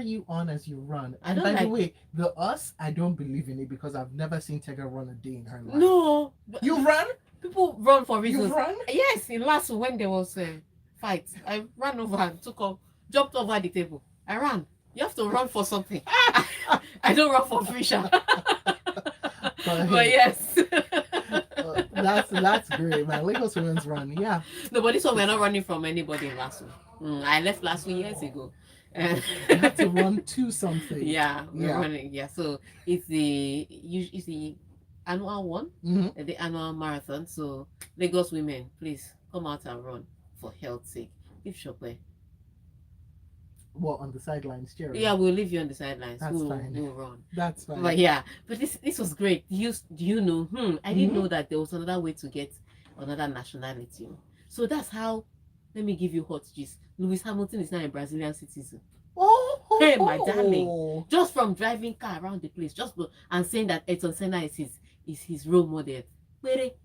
you on as you run. I And don't by the like. way, the us, I don't believe in it because I've never seen Tega run a day in her life. No, You run? people run for You reasons. run? Yes, in last when there was a fight, I ran over and took off, jumped over the table. I ran. You have to run for something. I don't run for free, sha. But But hey, yes. that's great, man. Lagos women's run, yeah. No, but this one we're It's not running from anybody in Lasso. I left Lasso years ago. Uh, you have to run to something. yeah, we're Yeah. running. Yeah, so it's the annual one, Hmm. the annual marathon. So Lagos women, please come out and run for health's sake. If Shopway, Well, on the sidelines cheering. yeah, we'll leave you on the sidelines. That's fine. We'll run. That's fine. But yeah, but this was great. Do you know? I didn't Hmm. know that there was another way to get another nationality. So that's how. Let me give you hot gist. Lewis Hamilton is now a Brazilian citizen. Oh, ho, Hey, my darling, ho. just from driving car around the place, and saying that Ayrton Senna is his role model. Really?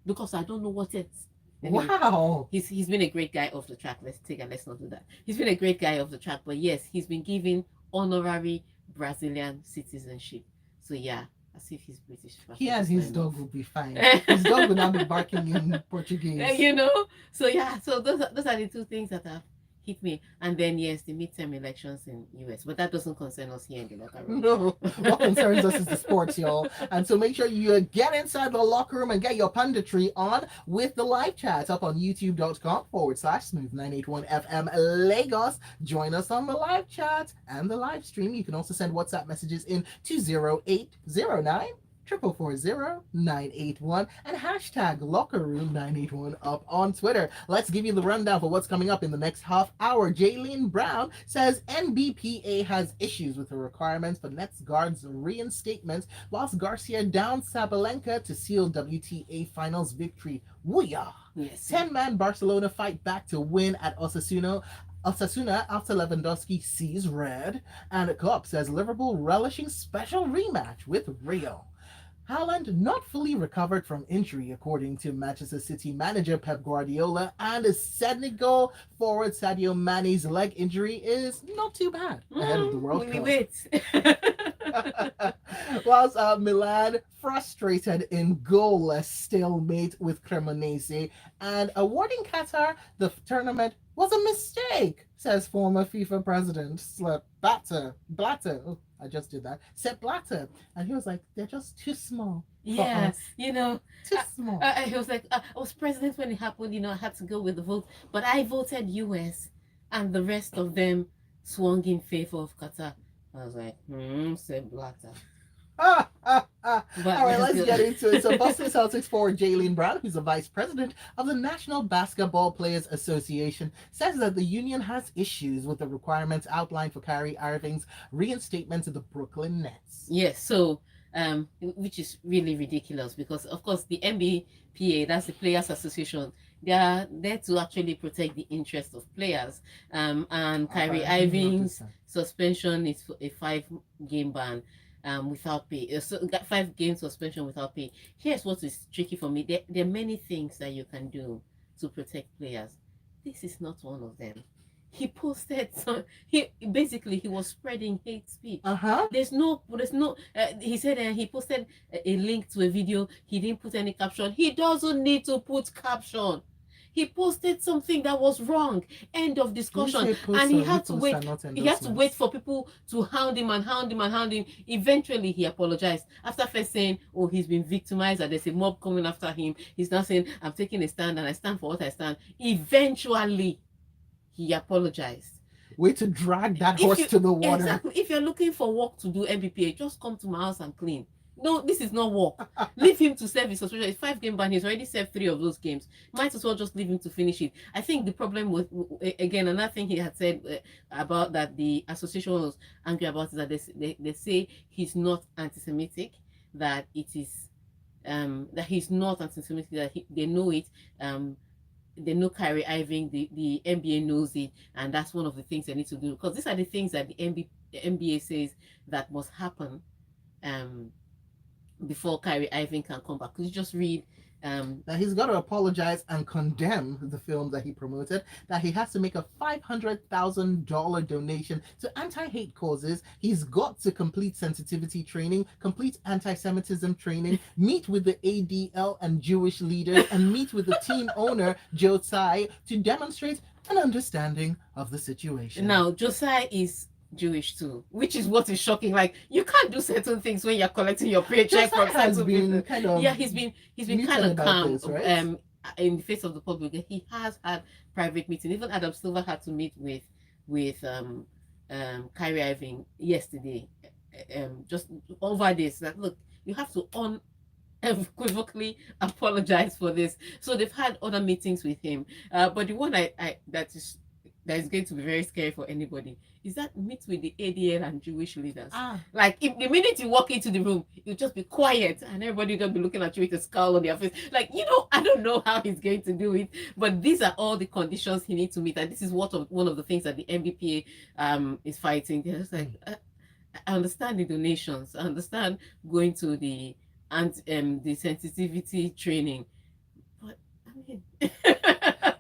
Because I don't know what else. Anyway, Wow. he's been a great guy off the track. Let's not do that. He's been a great guy off the track, but yes, he's been given honorary Brazilian citizenship. So yeah, as if his British He passport and is not his enough. dog will be fine. His dog will not be barking in Portuguese. You know, so yeah, so those are the two things that have hit me. And then yes, the midterm elections in US, but that doesn't concern us here in the locker room. No, what concerns us is the sports, y'all. And so make sure you get inside the locker room and get your punditry on with the live chat up on youtube.com/smooth981 FM Lagos. Join us on the live chat and the live stream. You can also send WhatsApp messages in to 0809 440 981 and hashtag LockerRoom981 up on Twitter. Let's give you the rundown for what's coming up in the next half hour. Jaylene Brown says NBPA has issues with the requirements for Nets guards reinstatement, whilst Garcia downs Sabalenka to seal WTA Finals victory. Wooyah! Yes. 10-man Barcelona fight back to win at Osasuna after Lewandowski sees red, and Klopp says Liverpool relishing special rematch with Rio. Haaland not fully recovered from injury, according to Manchester City manager Pep Guardiola, and Senegal forward Sadio Mane's leg injury is not too bad ahead of the World We Cup. wait. Whilst Milan frustrated in goalless stalemate with Cremonese, and awarding Qatar the tournament was a mistake, says former FIFA president Sepp Blatter. Oh, I just did that. Sepp Blatter. And he was like, they're just too small for Yeah, us. you know, Too small. he was like, I was president when it happened. I had to go with the vote, but I voted US, and the rest of them swung in favor of Qatar. I was like, Sepp Blatter. But All right, let's let's go. get into it. So, Boston Celtics forward Jaylen Brown, who's the vice president of the National Basketball Players Association, says that the union has issues with the requirements outlined for Kyrie Irving's reinstatement to the Brooklyn Nets. Yes, so which is really ridiculous because of course the NBPA, that's the Players Association, they are there to actually protect the interest of players. And Kyrie I didn't notice Irving's that. suspension is a 5 game ban. Without pay, so 5 game suspension without pay. Here's what is tricky for me. There are many things that you can do to protect players. This is not one of them. He posted some. He was spreading hate speech. Uh huh. There's no. He said he posted a link to a video. He didn't put any caption. He doesn't need to put caption. He posted something that was wrong. End of Did you discussion. say And post or repost and not he had to wait endorsements? for people to hound him and hound him and hound him. Eventually, he apologized. After first saying, oh, he's been victimized and there's a mob coming after him, he's now saying, I'm taking a stand and I stand for what I stand. Eventually, he apologized. Way to drag that If horse you to the water. Exactly, if you're looking for work to do MBPA, just come to my house and clean. No, this is not work. Leave him to serve his suspension. It's 5 game ban. He's already served 3 of those games. Might as well just leave him to finish it. I think the problem with again another thing he had said about that the association was angry about is that they say he's not anti-Semitic, that it is that he's not anti-Semitic, that they know it. They know Kyrie Irving, the NBA knows it, and that's one of the things they need to do because these are the things that the NBA says that must happen um, before Kyrie Irving can come back. Could you just read That he's got to apologize and condemn the film that he promoted, that he has to make a $500,000 donation to anti hate causes. He's got to complete sensitivity training, complete anti Semitism training, meet with the ADL and Jewish leaders, and meet with the team owner, Joe Tsai, to demonstrate an understanding of the situation. Now, Josiah is Jewish too, which is what is shocking. Like, you can't do certain things when you're collecting your paycheck Josiah from has certain been people. kind of Yeah, he's been kind muted of about calm. this, right? In the face of the public, he has had private meetings. Even Adam Silver had to meet with Kyrie Irving yesterday, just over this. That look, you have to unequivocally apologize for this. So they've had other meetings with him. But the one that is going to be very scary for anybody is that meet with the ADL and Jewish leaders. Like, if the minute you walk into the room, you just be quiet and everybody just be looking at you with a scowl on their face. Like, I don't know how he's going to do it, but these are all the conditions he needs to meet. And this is one of the things that the MBPA is fighting. They're just like, I understand the donations. I understand going to the the sensitivity training, but I mean,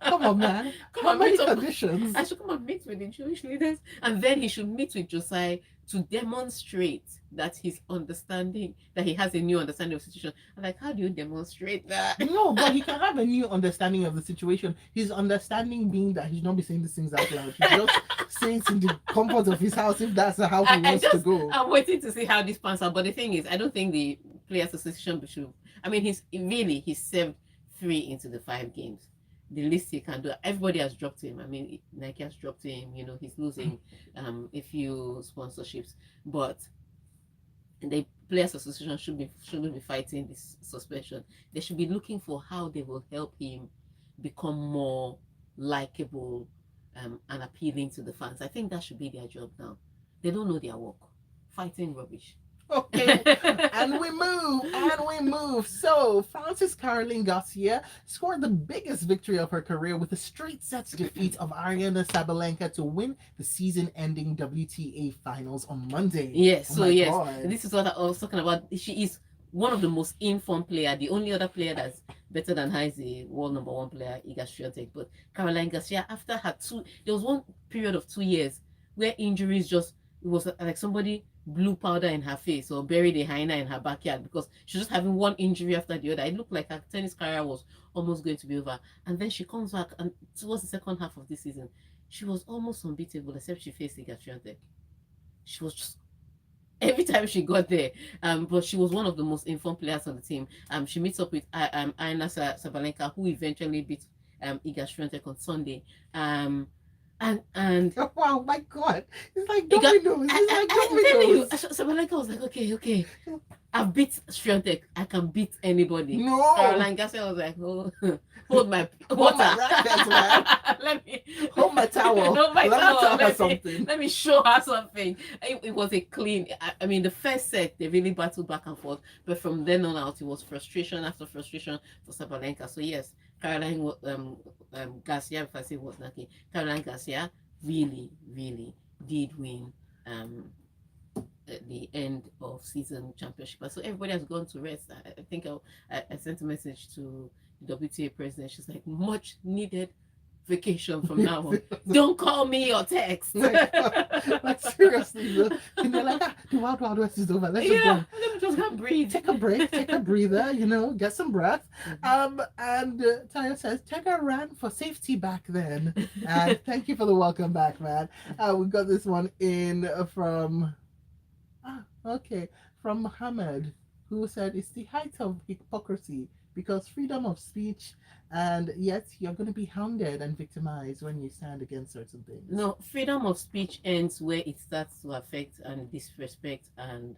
come on, man. How many conditions? I should come and meet with the Jewish leaders, and then he should meet with Josiah to demonstrate that he's understanding, that he has a new understanding of the situation. I'm like, how do you demonstrate that? No, but he can have a new understanding of the situation. His understanding being that he's not be saying these things out loud. He just says in the comfort of his house if that's how he wants to go. I'm waiting to see how this pans out. But the thing is, I don't think the Players Association should. I mean, he's served 3 into the 5 games. The least he can do. Everybody has dropped him. I mean, Nike has dropped him. He's losing a few sponsorships, but the Players Association shouldn't be fighting this suspension. They should be looking for how they will help him become more likable and appealing to the fans. I think that should be their job now. They don't know their work. Fighting rubbish. Okay, and we move. So, Francis Caroline Garcia scored the biggest victory of her career with a straight sets defeat of Ariana Sabalenka to win the season-ending WTA finals on Monday. Yes, oh so yes, God. This is what I was talking about. She is one of the most informed player. The only other player that's better than her is the world number 1 player, Iga Swiatek. But Caroline Garcia, after her there was one period of 2 years where injuries it was like somebody blew powder in her face or buried a hyena in her backyard because she was just having one injury after the other. It looked like her tennis career was almost going to be over. And then she comes back, and towards the second half of this season, she was almost unbeatable except she faced Iga Swiatek. She was just every time she got there. But she was one of the most informed players on the team. She meets up with Aina Sabalenka, who eventually beat Iga Swiatek on Sunday. And wow, my God, it's like dominoes. Sabalenka was like, okay, I've beat Swiatek. I can beat anybody. No. Caroline Garcia was like, hold my water. My racket, man. Let me hold my towel. Hold my towel. Something. Let me show her something. It was a clean. I mean, the first set they really battled back and forth, but from then on out, it was frustration after frustration for Sabalenka. So yes, Caroline Garcia, if I say was lucky, Caroline Garcia really did win the end of season championship. So everybody has gone to rest. I think I sent a message to the WTA president. She's like, much needed vacation from now on. Don't call me or text. like seriously, and they're like, the Wild Wild West is over. Let's just go. Let me just go breathe. Take a break, take a breather, get some breath. And Taya says, Tega ran for safety back then. And thank you for the welcome back, man. We got this one in from from Muhammad, who said it's the height of hypocrisy because freedom of speech, and yet you're going to be hounded and victimized when you stand against certain things. No, freedom of speech ends where it starts to affect and disrespect and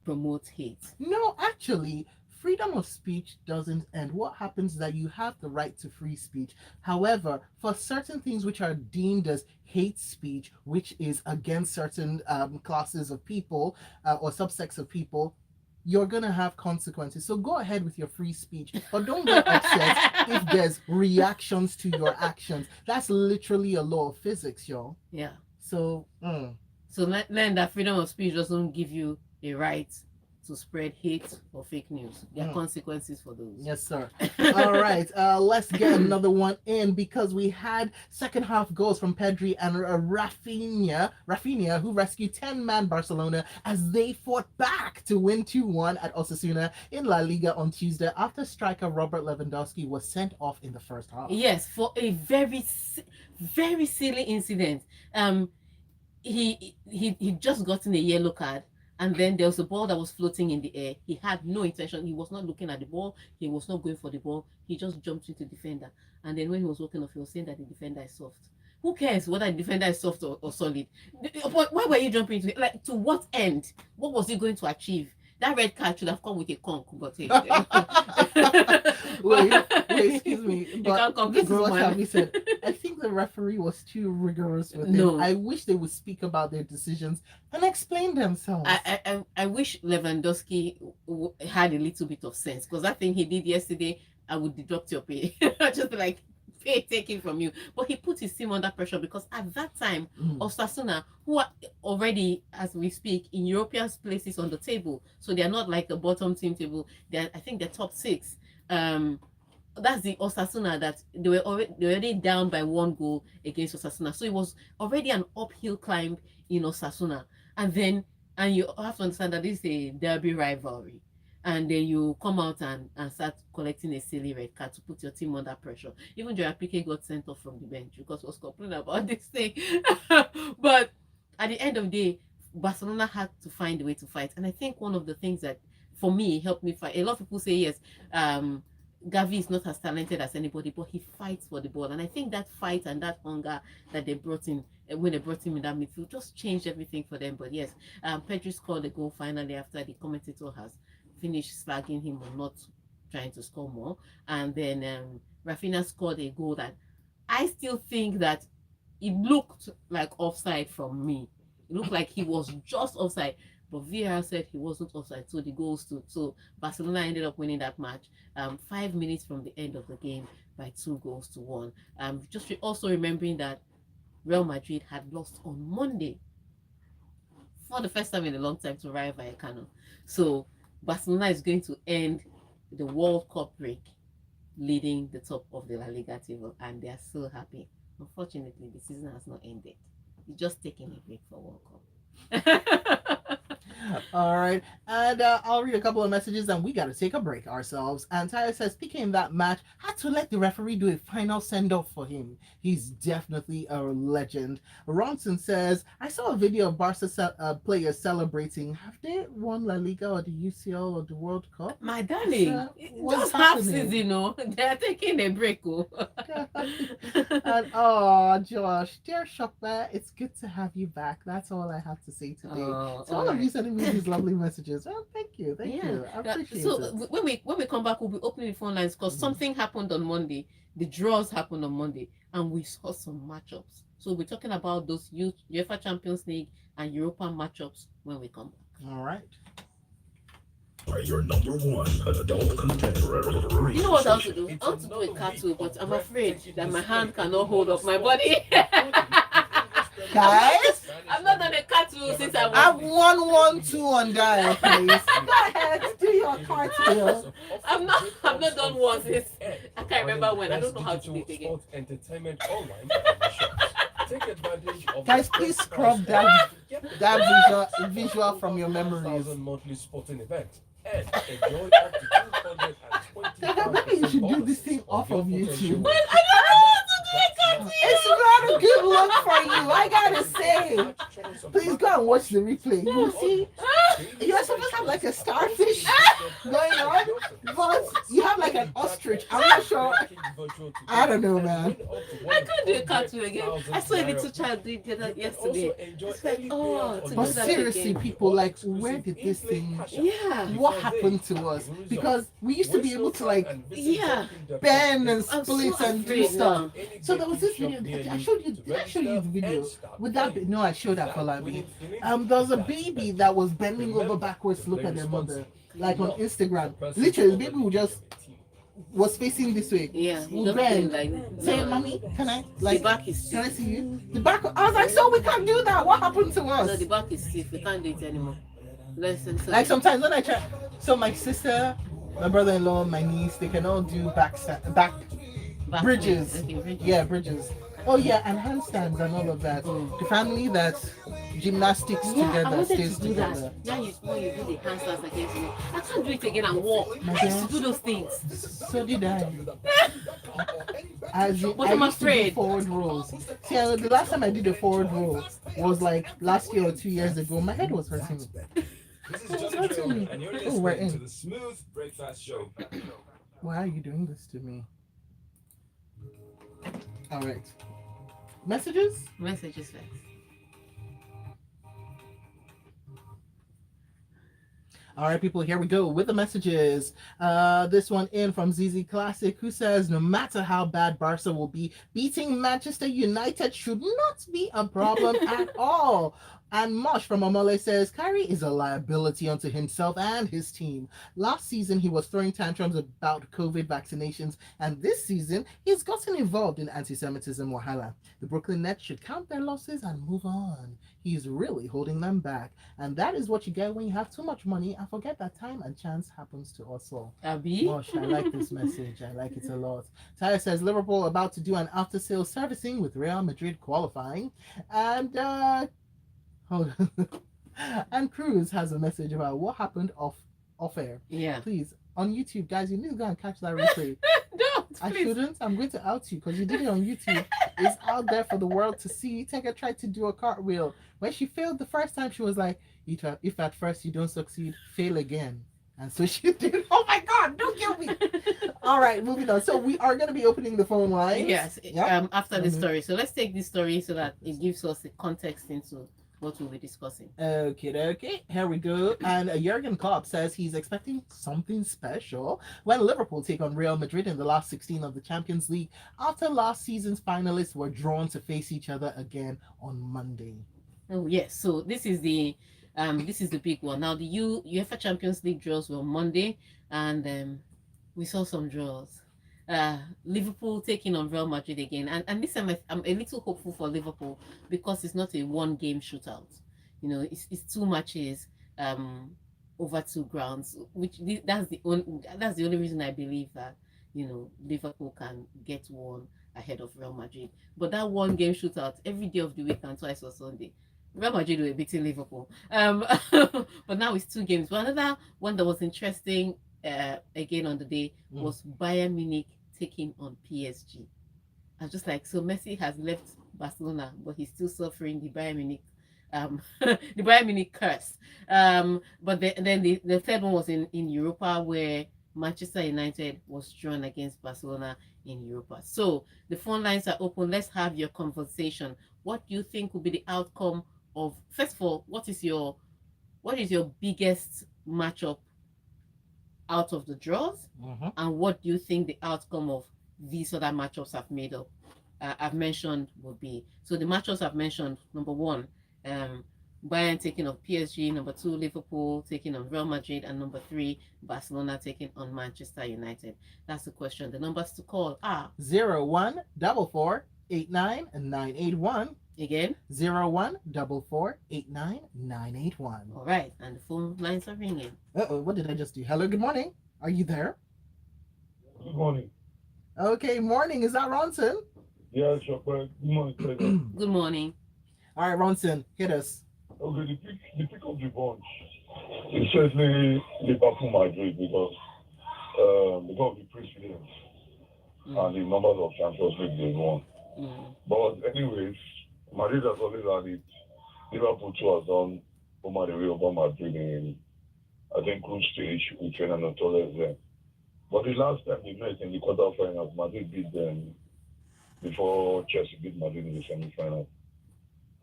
promote hate. No, actually, freedom of speech doesn't end. What happens is that you have the right to free speech. However, for certain things which are deemed as hate speech, which is against certain classes of people or subsects of people, you're going to have consequences. So go ahead with your free speech, but don't get upset if there's reactions to your actions. That's literally a law of physics, y'all. Yeah. So, So learn that freedom of speech doesn't give you a right to spread hate or fake news. There are consequences for those. Yes, sir. All right, let's get another one in because we had second half goals from Pedri and Rafinha, who rescued 10-man Barcelona as they fought back to win 2-1 at Osasuna in La Liga on Tuesday after striker Robert Lewandowski was sent off in the first half. Yes, for a very silly incident. He just gotten a yellow card, and then there was a ball that was floating in the air. He had no intention. He was not looking at the ball. He was not going for the ball. He just jumped into the defender. And then when he was walking off, he was saying that the defender is soft. Who cares whether the defender is soft or solid? Why were you jumping into it? Like, to what end? What was he going to achieve? That red card should have come with a conk, but hey. wait, excuse me. You But can't conk this is this what woman. Shavi said. I think the referee was too rigorous with him. No. I wish they would speak about their decisions and explain themselves. I wish Lewandowski had a little bit of sense, because that thing he did yesterday, I would deduct your pay. Just be like, pay taken from you. But he put his team under pressure because at that time, Osasuna, who are already, as we speak, in European places on the table, so they are not like the bottom team table. I think they're top 6. That's the Osasuna that they were already down by 1 goal against Osasuna. So it was already an uphill climb in Osasuna. And you have to understand that this is a derby rivalry. And then you come out and start collecting a silly red card to put your team under pressure. Even Gerard Piqué got sent off from the bench because he was complaining about this thing. But at the end of the day, Barcelona had to find a way to fight. And I think one of the things that, for me, helped me fight, a lot of people say, yes, Gavi is not as talented as anybody, but he fights for the ball. And I think that fight and that hunger that they brought in, when they brought him in that midfield, just changed everything for them. But yes, Pedri scored a goal finally after the commentator has finished slagging him on not trying to score more. And then Rafinha scored a goal that I still think that it looked like offside from me. It looked like he was just offside. But VAR said he wasn't offside, so the goals stood. So Barcelona ended up winning that match 5 minutes from the end of the game by 2-1. Just also remembering that Real Madrid had lost on Monday for the first time in a long time to Rayo Vallecano. So Barcelona is going to end the World Cup break leading the top of the La Liga table, and they are so happy. Unfortunately, the season has not ended. It's just taking a break for World Cup. All right, and I'll read a couple of messages, and we got to take a break ourselves. And Tyler says, Piqué in that match had to let the referee do a final send-off for him. He's definitely a legend. Ronson says, I saw a video of Barca players celebrating. Have they won La Liga or the UCL or the World Cup? My darling, just half season, they're taking a break. And oh, Josh, dear Shopper, it's good to have you back. That's all I have to say today. So all of you sending me these lovely messages. Well, thank you. I appreciate it. So when we come back, we'll be opening the phone lines because something happened on Monday. The draws happened on Monday, and we saw some matchups. So we're talking about those UEFA Champions League and Europa matchups when we come back. All right. Your number one adult contemporary. You know what I want to do? I want to do a cartoon, but I'm afraid that my hand cannot hold up my body. Guys, I've not done a cartoon since I was. I've 112 on dial, please. Go ahead, do your cartoon. I've not done one since I can't remember when. I don't know how to do it again. Entertainment online. Take advantage of Guys, please scrub that visual from your memories. Monthly sporting events and enjoy up to 220. Maybe you should do this thing off of YouTube. I don't know how to do a cartoon. It's not a good look for you, I gotta say. Please go and watch the replay. You see, you're supposed to have like a starfish going on, but you have like an ostrich. I'm not sure. I don't know, man. I can't do a cartoon again. I saw a little child doing that yesterday. It's like, to But do that seriously, again. people, like, where did this thing? Yeah. What happened to us? Because we used to be able to like Yeah. bend and I'm split so and do afraid stuff. now. So there was this video. I showed you. Did I show you the video? Would that be? No, I showed that for like me. There was a baby that was bending over backwards to look at their mother, like on Instagram. Literally, the baby was facing this way. Yeah. Would bend. Like, Say, mommy, can I like? the back is Can I stiff. see you? The back. I was like, so we can't do that. What happened to No, us? the back is stiff. We can't do it anymore. Listen, so Like sometimes when I try, so my sister, my brother-in-law, my niece, they can all do back backwards. bridges. Okay, bridges. Yeah, bridges. Oh yeah, and handstands and all of that. The family that gymnastics Yeah, I together wanted to stays do that. together. Now you when you do the handstands against me, I can't do it again and walk. My I used to dear, do those things, so did I. As in, but I I'm used to do afraid. forward rolls. See, the last time I did a forward roll was like last year or 2 years ago. My head was hurting me. This It is was Johnny hurting Drill, me. and you're Oh, we're listening to in. the Smooth Breakfast Show. Why are you doing this to me? All right. Messages? Messages first. All right, people, here we go with the messages. This one in from ZZ Classic, who says, no matter how bad Barca will be, beating Manchester United should not be a problem at all. And Mosh from Amole says, Kyrie is a liability unto himself and his team. Last season, he was throwing tantrums about COVID vaccinations, and this season, he's gotten involved in anti-Semitism wahala. The Brooklyn Nets should count their losses and move on. He's really holding them back. And that is what you get when you have too much money and forget that time and chance happens to us all. Abi? Gosh, I like this message. I like it a lot. Tyler says Liverpool about to do an after sales servicing with Real Madrid qualifying. And hold on. And Cruz has a message about what happened off air. Yeah. Please, on YouTube, guys, you need to go and catch that replay. Don't. I Please. shouldn't. I'm going to out you because you did it on YouTube. It's out there for the world to see. Tega tried to do a cartwheel. When she failed the first time, she was like, if at first you don't succeed, fail again. And so she did. Oh my God, don't kill me. All right, moving on. So we are going to be opening the phone lines. Yes. Yep. After the story. So let's take this story so that it gives us the context into what we'll be discussing. Okay. Here we go. And Jurgen Klopp says he's expecting something special when Liverpool take on Real Madrid in the last 16 of the Champions League after last season's finalists were drawn to face each other again on Monday. Oh yes. So this is the big one. Now the UEFA Champions League draws were on Monday, and we saw some draws. Liverpool taking on Real Madrid again, and this time I'm a little hopeful for Liverpool because it's not a one game shootout. You know, it's two matches over two grounds, which that's the only reason I believe that Liverpool can get one ahead of Real Madrid. But that one game shootout every day of the week and twice on Sunday. Real Madrid were beating Liverpool. But now it's two games. But another one that was interesting again on the day was Bayern Munich taking on PSG. I was just like, so Messi has left Barcelona, but he's still suffering the Bayern Munich the Bayern Munich curse. But then the third one was in Europa, where Manchester United was drawn against Barcelona in Europa. So the phone lines are open. Let's have your conversation. What do you think will be the outcome of, first of all, what is your biggest matchup out of the draws, and what do you think the outcome of these other matchups I've mentioned will be? So the matchups I've mentioned: number one, Bayern taking on PSG; number two, Liverpool taking on Real Madrid; and number three, Barcelona taking on Manchester United. That's the question. The numbers to call are 01448991. Again, 01448991. All right, and the phone lines are ringing. What did I just do? Hello, good morning. Are you there? Good morning. Okay, morning. Is that Ronson? Yeah, sure. Good morning, President. Good morning. All right, Ronson, hit us. Okay, the pick of the bunch is certainly Liverpool Madrid because of the precedence and the numbers of Champions League they've won. But anyways, Madrid has always had it. Liverpool too has done over the way over Madrid in, I think, group stage with Fernando Torres there. But the last time they met in the quarterfinals, Madrid beat them before Chelsea beat Madrid in the semi-final.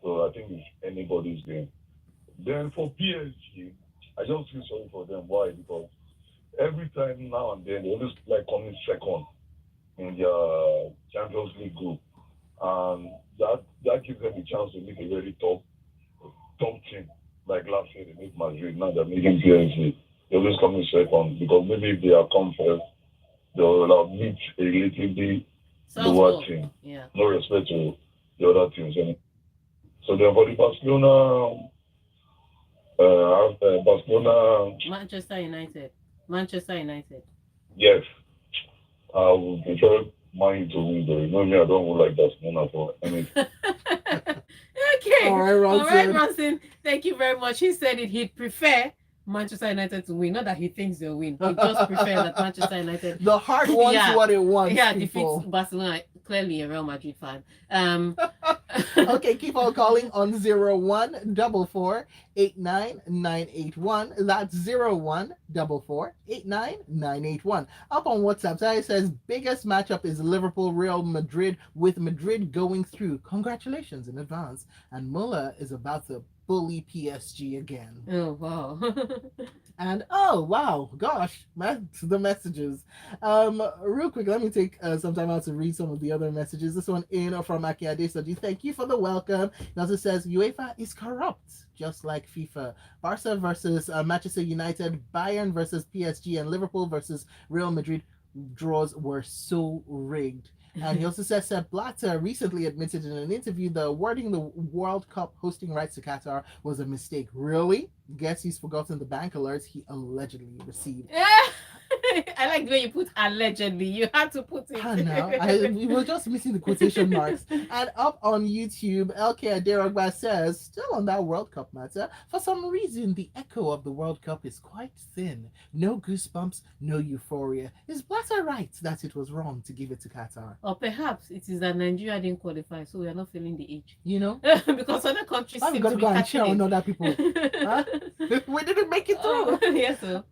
So I think it's anybody's game. Then for PSG, I just feel sorry for them. Why? Because every time now and then they always like coming second in their Champions League group. And that gives them the chance to make a very top team. Like last year they made Madrid, now they're making PSG. They always come in second because maybe if they are come first, they'll meet a relatively lower team. Yeah. No respect to the other teams. So then for the Barcelona Barcelona, Manchester United. Manchester United. yes, I would prefer mine to win though. You know me, I don't like Barcelona for anything. Okay. All right, All right, Ronson. Ronson. Thank you very much. He said it. He'd prefer Manchester United to win. Not that he thinks they'll win. He just prefers that Manchester United. The heart wants Yeah. what it wants, Yeah, defeats people. Barcelona. Clearly a Real Madrid fan. Okay, keep on calling on 0144 89981. That's 0144 89981. Up on WhatsApp, Zaya says biggest matchup is Liverpool Real Madrid, with Madrid going through. Congratulations in advance. And Muller is about to bully PSG again. Oh wow. And oh wow, gosh, the messages. Real quick, let me take some time out to read some of the other messages. This one in from Akiade Sadi. Thank you for the welcome. It also says UEFA is corrupt, just like FIFA. Barca versus Manchester United, Bayern versus PSG, and Liverpool versus Real Madrid draws were so rigged. And he also says Sepp Blatter recently admitted in an interview that awarding the World Cup hosting rights to Qatar was a mistake. Really? Guess he's forgotten the bank alerts he allegedly received. I like the way you put allegedly. You had to put it. We were just missing the quotation marks. And up on YouTube, LK Aderogba says, still on that World Cup matter, for some reason the echo of the World Cup is quite thin. No goosebumps, no euphoria. Is Blatter right that it was wrong to give it to Qatar? Or perhaps it is that Nigeria didn't qualify, so we are not feeling the age. You know? Because other countries Why we seem gotta to go be and cheer on it. other people? Huh? We didn't make it through. Yes, sir.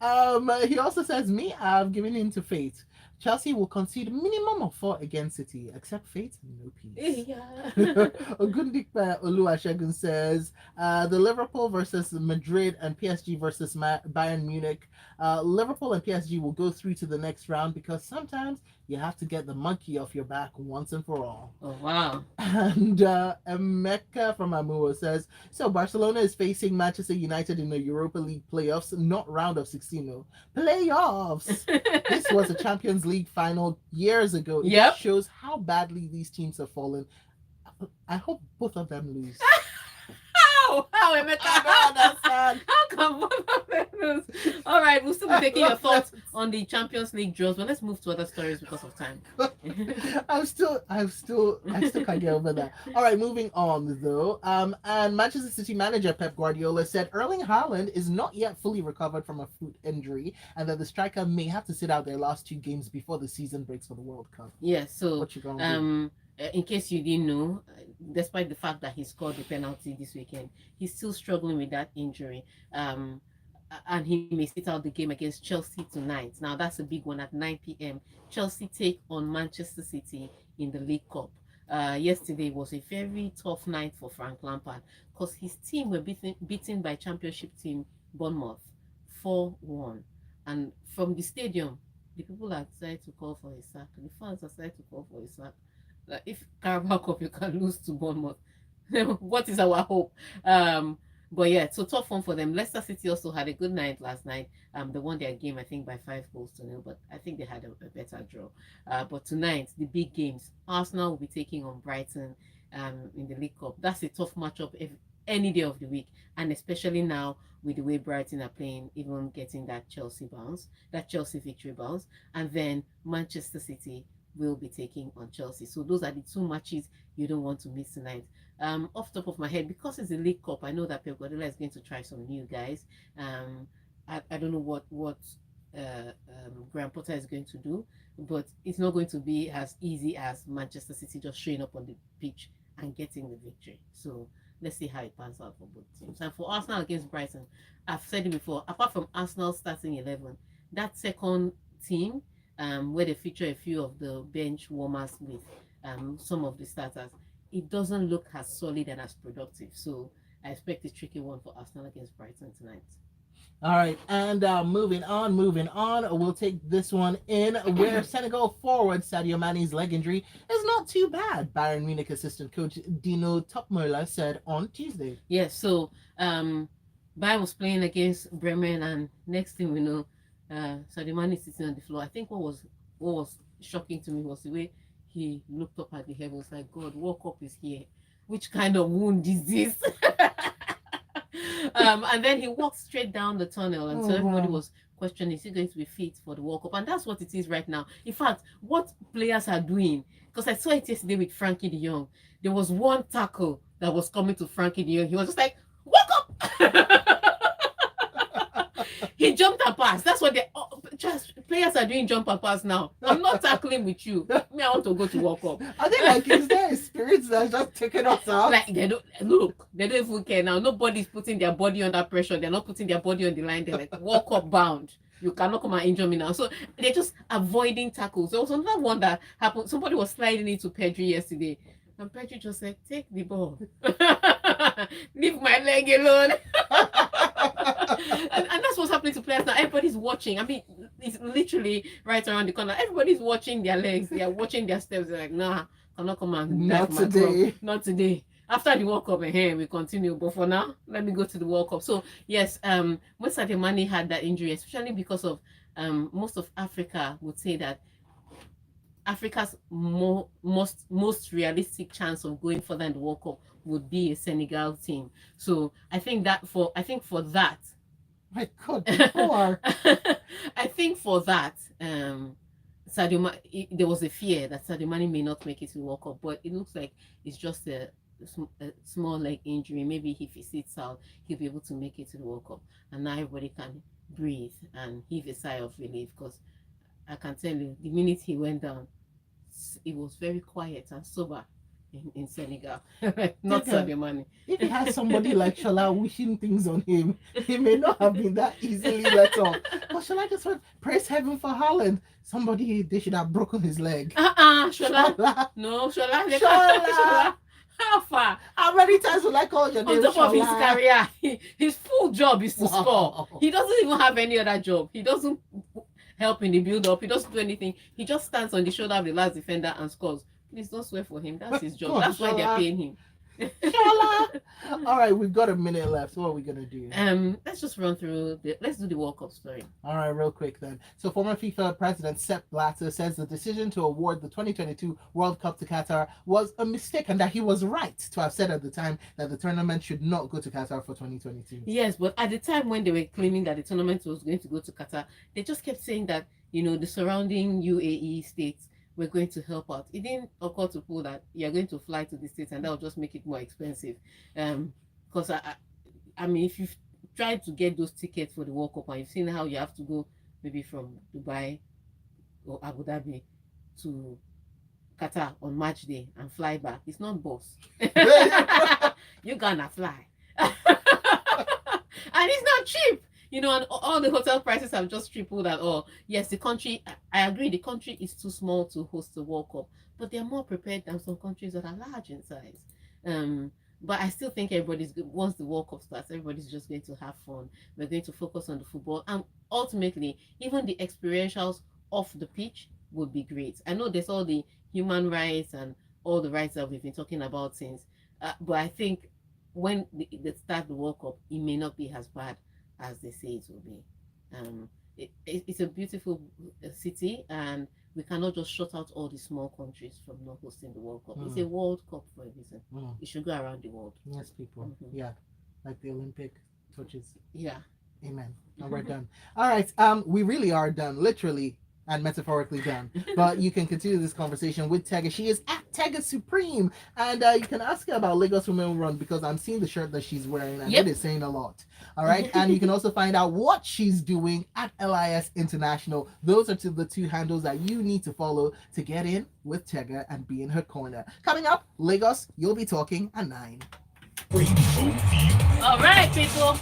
He also says, me, I've given in to fate. Chelsea will concede minimum of 4 against City, except fate, no peace. Yeah. Ogundikpa Oluwasegun says, the Liverpool versus Madrid and PSG versus Bayern Munich. Liverpool and PSG will go through to the next round because sometimes you have to get the monkey off your back once and for all. Oh, wow. And Emeka from Amuo says, so Barcelona is facing Manchester United in the Europa League playoffs, not round of 16, no. Playoffs! This was a Champions League final years ago. It just shows how badly these teams have fallen. I hope both of them lose. How, Emeka? I don't understand. How come both of them lose? All right, we'll still be taking your thoughts on the Champions League draws, but let's move to other stories because of time. I still can't get over that. All right, moving on though. And Manchester City manager Pep Guardiola said Erling Haaland is not yet fully recovered from a foot injury, and that the striker may have to sit out their last 2 games before the season breaks for the World Cup. Yeah. So what you gonna do? In case you didn't know, despite the fact that he scored the penalty this weekend, he's still struggling with that injury. And he may sit out the game against Chelsea tonight. Now, that's a big one at 9 p.m. Chelsea take on Manchester City in the League Cup. Yesterday was a very tough night for Frank Lampard because his team were beaten by Championship team Bournemouth 4-1. And from the stadium, the people are decided to call for a sack. The fans are decided to call for a sack. Like, if Carabao Cup you can lose to Bournemouth, what is our hope? But yeah, so tough one for them. Leicester City also had a good night last night. They won their game, I think, by 5-0, but I think they had a better draw. But tonight, the big games. Arsenal will be taking on Brighton in the League Cup. That's a tough matchup any day of the week, and especially now with the way Brighton are playing, even getting that Chelsea victory bounce, and then Manchester City will be taking on Chelsea. So those are the 2 matches you don't want to miss tonight. Off top of my head, because it's the League Cup, I know that Pep Guardiola is going to try some new guys. I don't know what Graham Potter is going to do, but it's not going to be as easy as Manchester City just showing up on the pitch and getting the victory. So let's see how it pans out for both teams. And for Arsenal against Brighton, I've said it before, apart from Arsenal starting 11, that second team, where they feature a few of the bench warmers with some of the starters, it doesn't look as solid and as productive. So I expect a tricky one for Arsenal against Brighton tonight. All right, and moving on. We'll take this one in where Senegal forward Sadio Mane's leg injury is not too bad. Bayern Munich assistant coach Dino Topmöller said on Tuesday. Yes, so Bayern was playing against Bremen, and next thing we know, Sadio Mane is sitting on the floor. I think what was shocking to me was the way he looked up at the heavens like, God, World Cup is here. Which kind of wound is this? And then he walked straight down the tunnel, and so everybody wow. was questioning, is he going to be fit for the World Cup? And that's what it is right now. In fact, what players are doing, because I saw it yesterday with Frankie de Jong, there was one tackle that was coming to Frankie de Jong. He was just like, "Wake up!" He jumped and passed. That's what they just players are doing, jump and pass now. I'm not tackling with you. Me, I want to go to World Cup. I think like is there a spirit that's just taking us out? Like they don't look, they don't even care now. Nobody's putting their body under pressure. They're not putting their body on the line. They're like World Cup bound. You cannot come and injure me now. So they're just avoiding tackles. There was another one that happened. Somebody was sliding into Pedri yesterday. And Pedri just said, take the ball. Leave my leg alone. And that's what's happening to players now. Everybody's watching. I mean, it's literally right around the corner. Everybody's watching their legs. They are watching their steps. They're like, nah, cannot come and Not today. Not today. After the World Cup, we continue. But for now, let me go to the World Cup. So yes, when Sadio Mane had that injury, especially because of most of Africa would say that Africa's most realistic chance of going further in the World Cup would be a Senegal team. So I think for that. My God, people are. I think for that, there was a fear that Sadio Mane may not make it to the World Cup, but it looks like it's just a small leg injury. Maybe if he sits out, he'll be able to make it to the World Cup, and now everybody can breathe and heave a sigh of relief. Because I can tell you, the minute he went down, it was very quiet and sober in Senegal. Not Sadio Mane. If he has somebody like Shola wishing things on him, he may not have been that easily let off. But Shola just went, praise heaven for Haaland. They should have broken his leg. Shola. No, Shola. How far? How many times will I call your name? On top of his career, his full job is to score. He doesn't even have any other job. He doesn't help in the build-up. He doesn't do anything. He just stands on the shoulder of the last defender and scores. Please don't swear for him. That's his job. That's why they're paying him. All right, we've got a minute left. What are we gonna do? Let's just run through let's do the World Cup story. All right, real quick then. So former FIFA president Sepp Blatter says the decision to award the 2022 World Cup to Qatar was a mistake, and that he was right to have said at the time that the tournament should not go to Qatar for 2022. Yes, but at the time when they were claiming that the tournament was going to go to Qatar, they just kept saying that the surrounding UAE states we're going to help out. It didn't occur to people that you're going to fly to the States and that will just make it more expensive. Because I mean, if you've tried to get those tickets for the World Cup and you've seen how you have to go maybe from Dubai or Abu Dhabi to Qatar on match day and fly back, it's not bus. You're gonna fly. And it's not cheap. And all the hotel prices have just tripled at all. Yes, the country, I agree, the country is too small to host the World Cup, but they're more prepared than some countries that are large in size. But I still think everybody's good. Once the World Cup starts, everybody's just going to have fun. We're going to focus on the football. And ultimately, even the experientials off the pitch would be great. I know there's all the human rights and all the rights that we've been talking about since. But I think when they start the World Cup, it may not be as bad as they say it will be. It's a beautiful city, and we cannot just shut out all the small countries from not hosting the World Cup. It's a World Cup for a reason. It should go around the world. Yes, people. Yeah, like the Olympic torches. Yeah. Amen. And we're done. All right. We really are done, literally and metaphorically done. But you can continue this conversation with Tega. She is at Tega Supreme, and you can ask her about Lagos Women Run, because I'm seeing the shirt that she's wearing, and it is saying a lot. All right. And you can also find out what she's doing at LIS International. Those are the two handles that you need to follow to get in with Tega and be in her corner. Coming up, Lagos, you'll be talking at 9. All right, people.